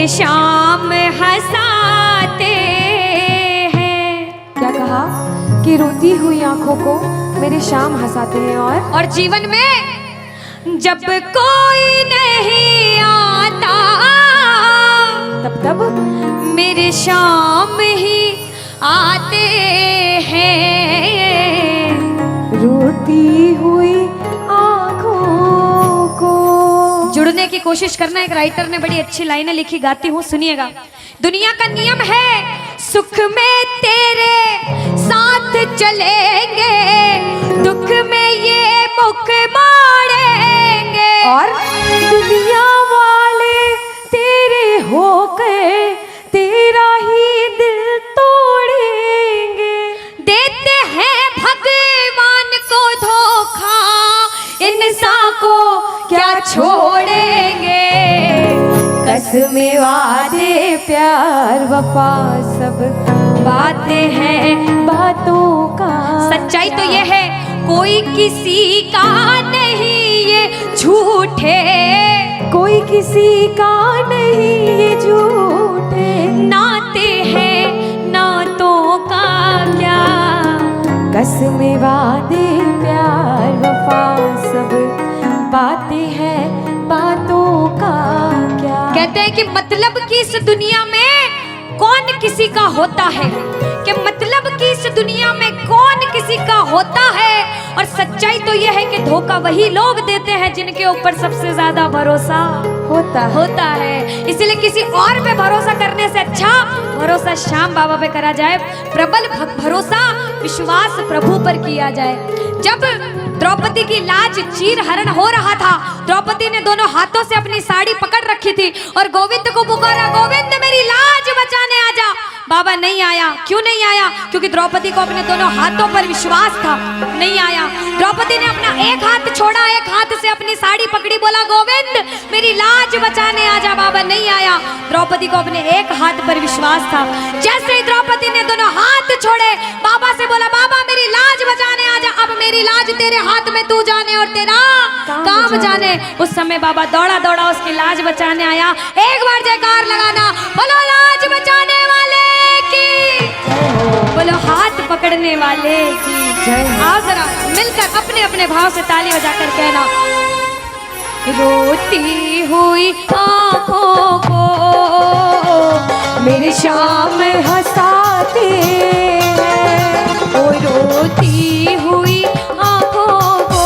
मेरे शाम हंसाते हैं। क्या कहा कि रोती हुई आंखों को मेरे शाम हंसाते हैं। और जीवन में जब कोई नहीं आता तब मेरे शाम ही आते हैं। रोती हुई आंखों को जुड़ने की कोशिश करना। एक राइटर ने बड़ी अच्छी लाइनें लिखी, गाती हूँ, सुनिएगा। दुनिया का नियम है सुख में तेरे साथ चलेंगे, दुख में ये मुख मोड़ेंगे। और दुनिया वाले तेरे होकर तेरा ही दिल तोड़ेंगे। देते हैं भगवान को धोखा, इंसान को क्या छोड़ेंगे। कसमें वादे प्यार वफा सब बातें हैं बातों का। सच्चाई तो ये है कोई किसी का नहीं ये झूठे, कोई किसी का नहीं ये झूठे। नाते हैं नातों का क्या। कसमें वादे प्यार वफा सब बातें हैं बातों का क्या। कहते हैं कि मतलब की इस दुनिया में कौन किसी का होता है, कि मतलब की इस दुनिया में कौन किसी का होता है। और सच्चाई तो यह है कि धोखा वही लोग देते हैं जिनके ऊपर सबसे ज्यादा भरोसा होता है। इसलिए किसी और पे भरोसा करने से अच्छा भरोसा श्याम बाबा पे करा जाए। प्रबल भरोसा विश्वास प्रभु पर किया जाए। जब द्रौपदी की लाज चीर हरण हो रहा था, द्रौपदी ने दोनों हाथों से अपनी साड़ी पकड़ रखी थी और गोविंद को पुकारा, गोविंद मेरी लाज बचाने आजा। बाबा नहीं आया। क्यों नहीं आया? क्योंकि द्रौपदी को अपने दोनों हाथों पर विश्वास था। नहीं आया। द्रौपदी ने अपना एक हाथ छोड़ा, एक हाथ से अपनी साड़ी पकड़ी, बोला गोविंद मेरी लाज बचाने आजा। बाबा नहीं आया। द्रौपदी को अपने एक हाथ पर विश्वास था। जैसे ही द्रौपदी ने दोनों हाथ छोड़े, बाबा से बोला बाबा मेरी लाज बचाने आजा। अब मेरी लाज तेरे हाथ में, तू जाने और तेरा काम जाने। उस समय बाबा दौड़ा दौड़ा उसकी लाज बचाने आया। एक बार जयकार लगाना, बोलो लाज बचाने वाले की, बोलो हाथ पकड़ने वाले की जय। आओ जरा मिलकर अपने अपने भाव से ताली बजाकर कहना, रोती हुई आंखों को मेरे शाम हंसाते हैं। ओ रोती हुई आंखों को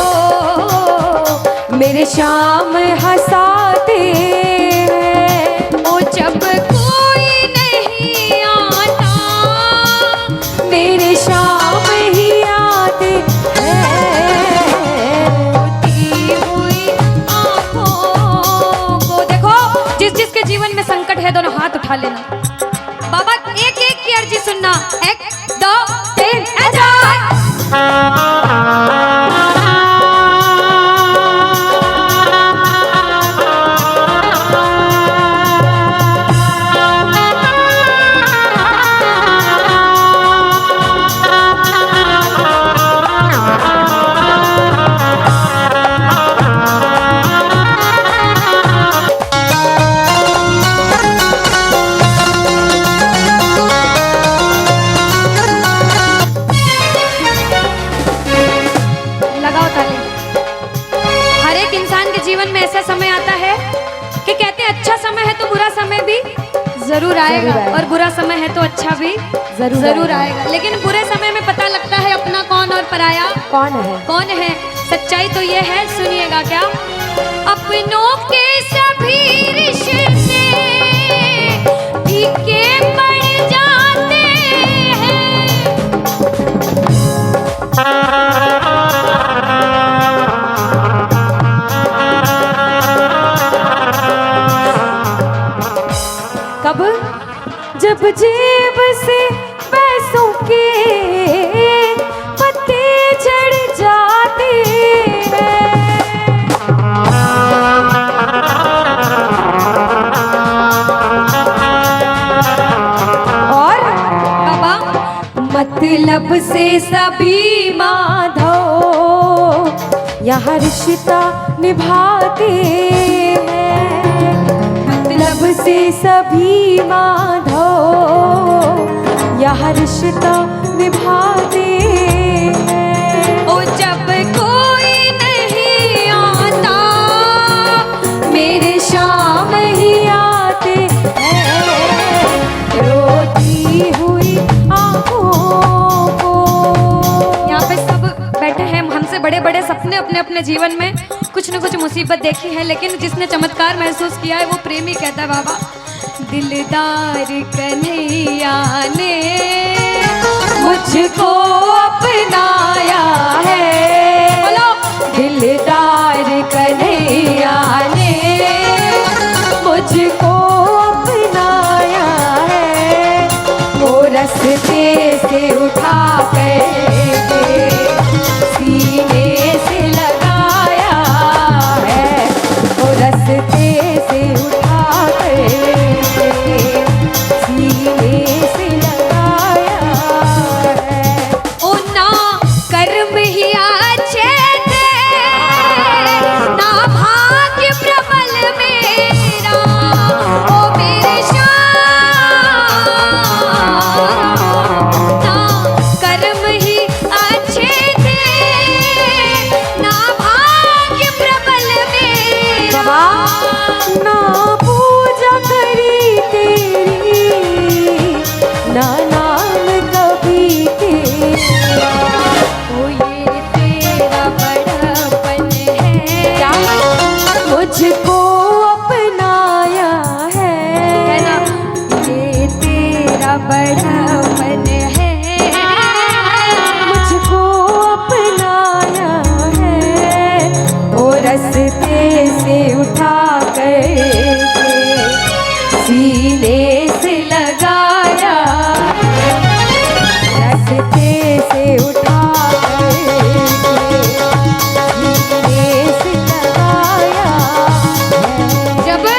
मेरे शाम हंसाते हैं। ओ जब कोई नहीं आता मेरे शाम ही आते हैं। रोती हुई आंखों को। देखो जिस जिसके जीवन में संकट है दोनों हाथ उठा लेना। बाबा एक एक की अर्जी सुनना। 1 2 3 जरूर आएगा और बुरा समय है तो अच्छा भी जरूर आएगा। लेकिन बुरे समय में पता लगता है अपना कौन और पराया कौन है। सच्चाई तो ये है, सुनिएगा क्या। अपनों के सभी रिश्ते फीके पड़ जाते हैं। कब? जब जेब से पैसों के पत्ते झड़ जाते हैं। और बाबा मतलब से सभी माधो यहाँ रिश्ता निभाते हैं। मतलब से सभी माधो यह रिश्ता निभाते हैं। ओ जब कोई नहीं आता मेरे शाम ही आते हैं, रोती हुई आंखों को। यहाँ पे सब बैठे हैं, हमसे बड़े बड़े सपने अपने अपने जीवन में कुछ न कुछ मुसीबत देखी है, लेकिन जिसने चमत्कार महसूस किया है वो प्रेमी कहता है बाबा, दिलदार कन्हैया ने मुझको अपनाया है, बोलो दिलदार कन्हैया ने मुझको अपनाया है। वो रस्ते से उठा कर सीने से लगाया है, वो रस्ते से उठा कर सीने से लगाया है। ओ ना कर्म ही अच्छे थे, ना भाग्य प्रबल मेरा, ओ मेरे श्याम, ना कर्म ही अच्छे थे, ना भाग्य प्रबल मेरा। बाबा ना पूजा करी तेरी, ना नाम कभी तेरा, ओ ये तेरा बड़पन है, क्या मुझको अपनाया है ना, है। ये तेरा बड़पन है, मुझको अपनाया है, वो रस्ते से उठा कर सीने से लगाया, रस्ते से उठा कर सीने से लगाया है।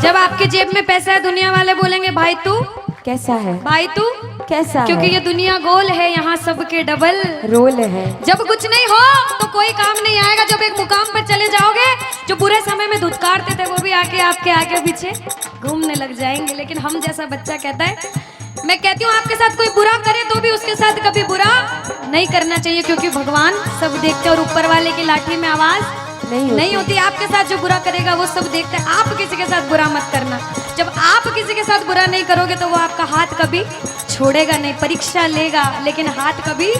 जब आपके जेब में पैसा है दुनिया वाले बोलेंगे भाई तू, कैसा है, भाई तू, कैसा क्योंकि है? ये दुनिया गोल है, यहाँ सबके डबल रोल है। जब कुछ नहीं हो तो कोई काम नहीं आएगा, जब एक मुकाम पर चले जाओगे जो बुरे समय में धुतकारते थे वो भी आके आपके आगे पीछे घूमने लग जाएंगे। लेकिन हम जैसा बच्चा कहता है, मैं कहती हूँ आपके साथ कोई बुरा करे तो भी उसके साथ कभी बुरा नहीं करना चाहिए, क्योंकि भगवान सब देखते हैं और ऊपर वाले की लाठी में आवाज नहीं होती। आपके साथ जो बुरा करेगा वो सब देखते हैं। आप किसी के साथ बुरा मत करना, जब आप किसी के साथ बुरा नहीं करोगे तो वो आपका हाथ कभी छोड़ेगा नहीं, परीक्षा लेगा लेकिन हाथ कभी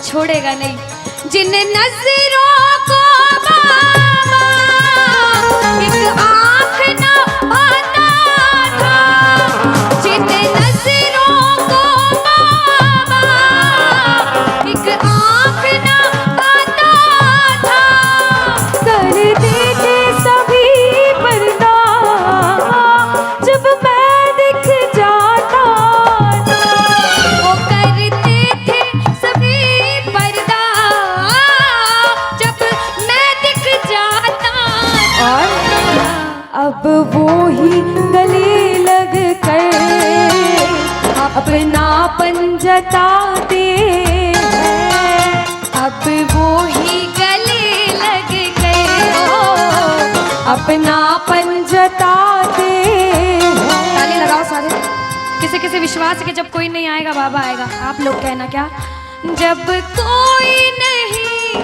छोड़ेगा नहीं। जिन नजरों को बाबा एक आँख न पाता था, जिन नजरों को बाबा एक आँख न पाता था, कर देते सभी पर्दा जब मैं दिख जाता था। वो करते थे सभी पर्दा जब मैं दिख जाता था। और अब वो ही गले लग कर अपनापन जताते हैं। अब वो ही गले लग गए, अपनापन जताते हैं। ताली लगाओ सारे। किसी किसी विश्वास के जब कोई नहीं आएगा बाबा आएगा। आप लोग कहना क्या, जब कोई नहीं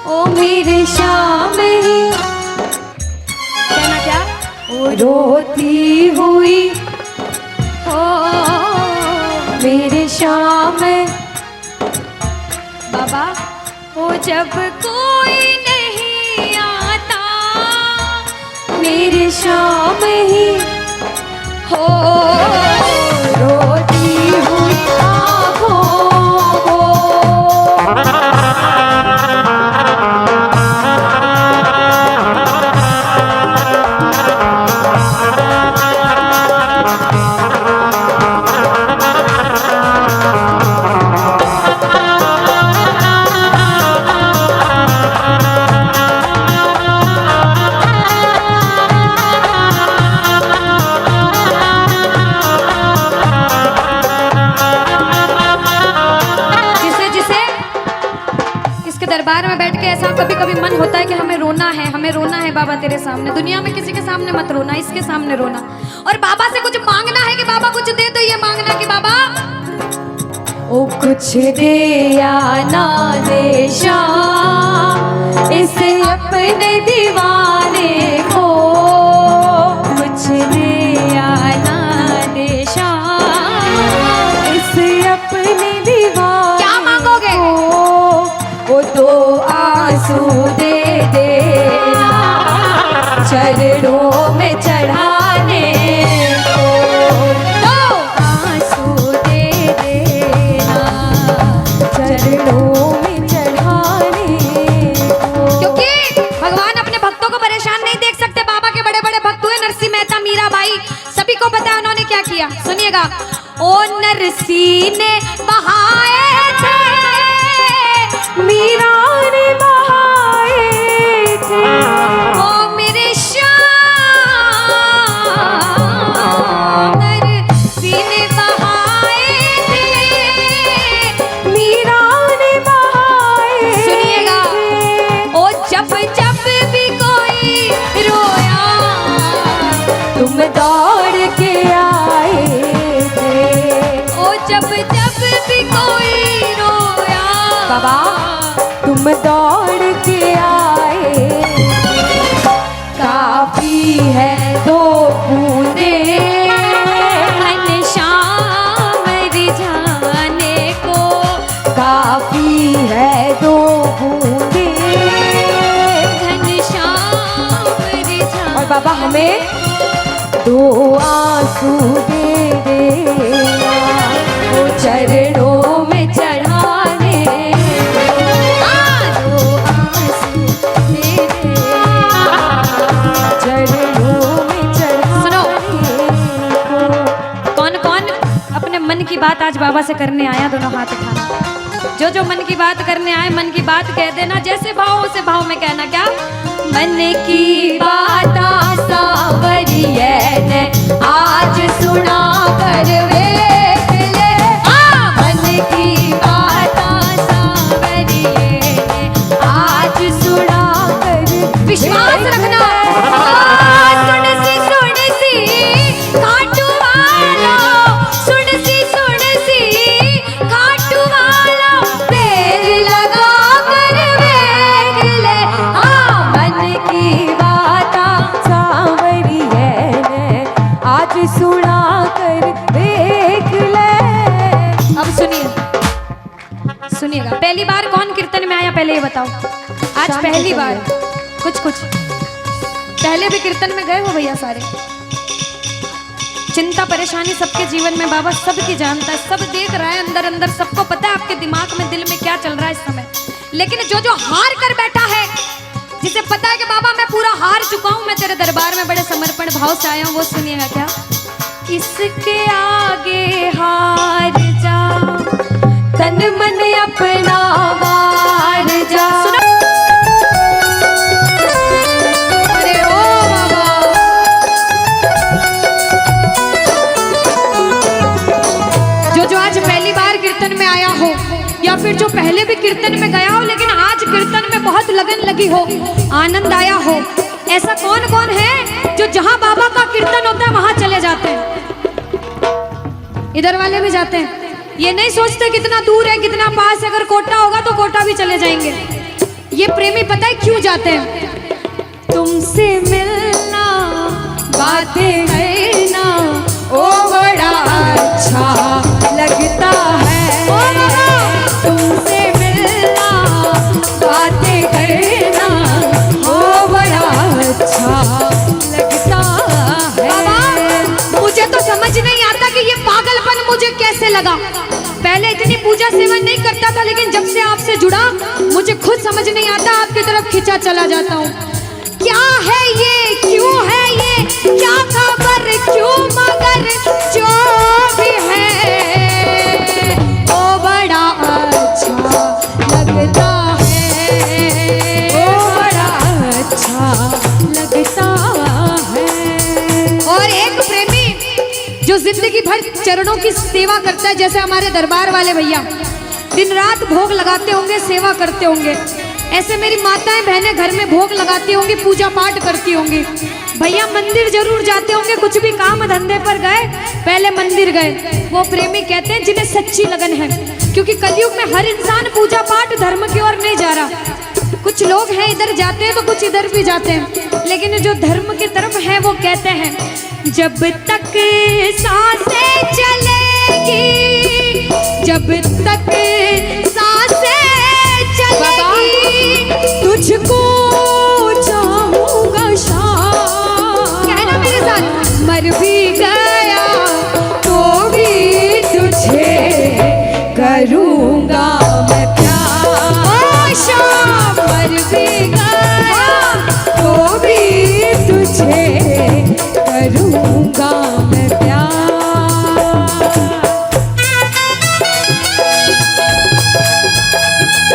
ओ मेरे शाम ही, कहना क्या, वो रोती हुई ओ मेरे शाम बाबा, ओ जब कोई नहीं आता मेरे शाम ही हो, रोती हुई आँखों को। ऐसा कभी कभी मन होता है कि हमें रोना है बाबा तेरे सामने। दुनिया में किसी के सामने मत रोना, इसके सामने रोना। और बाबा से कुछ मांगना है कि बाबा कुछ दे, तो ये मांगना कि बाबा ओ कुछ दे या ना दे शाम इस अपने दीवाने को, कुछ दे या ना दे शाम इस अपने दीवाने क्या मांगोगे? वो तो आंसू दे देना चरणों में चढ़ाने को, तो आंसू दे देना चरणों में चढ़ाने को। क्योंकि भगवान अपने भक्तों को परेशान नहीं देख सकते। बाबा के बड़े बड़े भक्त हुए, नरसिंह मेहता, मीराबाई, सभी को पता है उन्होंने क्या किया। सुनिएगा। ओ नरसिंह ने बहाए थे, मीरा ने बहाए थे, ओ मेरे श्याम, नरसिंह ने बहाए थे, मीरा ने बहाए। सुनिएगा। ओ जब जब भी कोई रोया, तुम दौड़ के आए थे। ओ जब जब भी कोई रोया, बाबा तुम दौड़ के आए, काफी है दो बूंदे घनश्याम रिझाने को, काफी है दो बूंदे। घनश्याम रिझाने। और बाबा हमें दो आंसू दे देना वो चरणों में चढ़ाने, दो आंसू दे देना चरणों में चढ़ाने को। कौन कौन अपने मन की बात आज बाबा से करने आया, दोनों हाथ उठाना। जो जो मन की बात करने आए, मन की बात कह देना। जैसे भाव उसे भाव में कहना। क्या? मन की बात सावरिये ने आज सुना कर वेख ले, मन की बात सावरिये ने आज सुना कर। विश्वास रखना। सुन सी खाटू वाला, सुन सी खाटू वाला, पैर लगा कर वेख ले, मन की बात सावरिये ने आज सुना कर देख ले। अब सुनिएगा। पहली बार कौन कीर्तन में आया, पहले ये बताओ। आज शाम पहली को बार। कुछ पहले भी कीर्तन में गए हो भैया सारे? चिंता परेशानी सबके जीवन में बाबा सबकी जानता है, सब देख रहा है अंदर अंदर, सबको पता है आपके दिमाग में, दिल में क्या चल रहा है इस समय। लेकिन जो हार कर बैठा है, जिसे पता है कि बाबा मैं पूरा हार चुका हूं, मैं तेरे दरबार में बड़े समर्पण भाव से आया हूं, वो सुनिएगा। क्या? इसके आगे हार जा, तन मन अपना वार जा। अरे ओ बाबा, जो आज पहली बार कीर्तन में आया हो, या फिर जो पहले भी कीर्तन में गया हो, लेकिन आज कीर्तन में बहुत लगन लगी हो, आनंद आया हो, ऐसा कौन कौन है जो जहां बाबा का कीर्तन होता है वहां चले जाते हैं? इधर वाले भी जाते हैं। ये नहीं सोचते कितना दूर है कितना पास है, अगर कोटा होगा तो कोटा भी चले जाएंगे। ये प्रेमी पता है क्यों जाते हैं? तुमसे मिलना बातें करना ओ बड़ा अच्छा लगता है, तुमसे मिलना बातें करना ओ बड़ा अच्छा लगता है। बाबा मुझे तो समझ नहीं आता कि ये पागलपन मुझे कैसे लगा। पहले इतनी पूजा सेवन नहीं करता था, लेकिन जब से आपसे जुड़ा मुझे खुद समझ नहीं आता, आपकी तरफ खिंचा चला जाता हूँ। क्या है ये, क्यों है ये, क्या खबर, क्यों, मगर जो भी है वो बड़ा अच्छा लगता है, ओ बड़ा अच्छा लगता है। और एक प्रेमी जो जिंदगी भर चरणों की सेवा करता है, जैसे हमारे दरबार वाले भैया दिन रात भोग लगाते होंगे, सेवा करते होंगे, ऐसे मेरी माताएं बहनें घर में भोग लगाती होंगी, पूजा पाठ करती होंगी। भैया मंदिर जरूर जाते होंगे, कुछ भी काम धंधे पर गए पहले मंदिर गए। वो प्रेमी कहते हैं जिन्हें सच्ची लगन है, क्योंकि कलयुग में हर इंसान पूजा पाठ धर्म की ओर नहीं जा रहा। कुछ लोग हैं इधर जाते हैं तो कुछ इधर भी जाते हैं, लेकिन जो धर्म की तरफ है वो कहते हैं जब तक सांसें चलेगी, जब तक सांसें चलेगी, तुझको चाहूंगा शाम। कहना मेरे साथ, मर भी गया तो भी तुझे करूंगा मैं प्यार। ओ शाम, मर भी गया तो भी तुझे करूंगा मैं प्यार।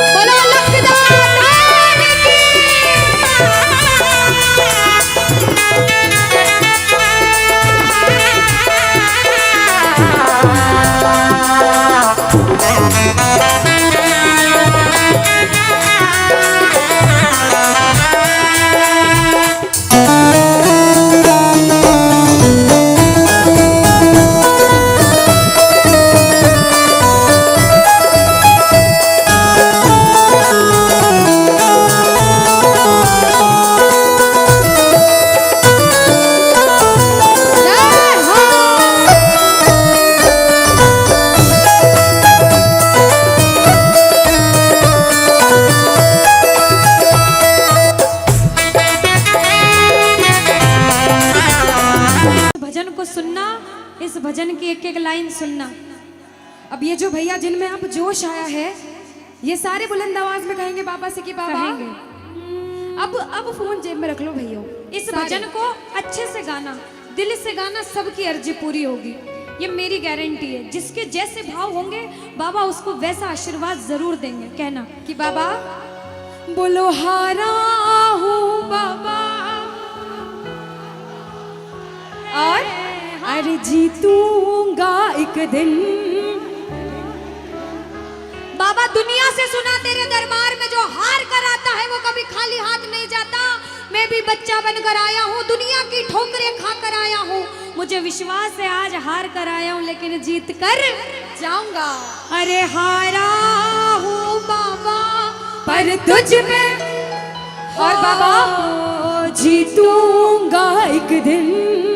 बोलो लखदार की। इस भजन की एक एक लाइन सुनना। अब ये जो भैया जिनमें अब जोश आया है, ये सारे बुलंद आवाज में कहेंगे बाबा से कि बाबा कहेंगे। अब फोन जेब में रख लो भैया। इस भजन को अच्छे से गाना, दिल से गाना, सबकी अर्जी पूरी होगी, ये मेरी गारंटी है। जिसके जैसे भाव होंगे बाबा उसको वैसा आशीर्वाद जरूर देंगे। कहना कि बाबा बोलो हारा हूँ बाबा और अरे जीतूंगा एक दिन। बाबा दुनिया से सुना तेरे दरबार में जो हार कर आता है वो कभी खाली हाथ नहीं जाता। मैं भी बच्चा बनकर आया हूँ, दुनिया की ठोकरें खाकर आया हूँ। मुझे विश्वास है आज हार कर आया हूँ लेकिन जीत कर जाऊंगा। अरे हारा हूँ बाबा पर तुझ में और बाबा जीतूंगा एक दिन।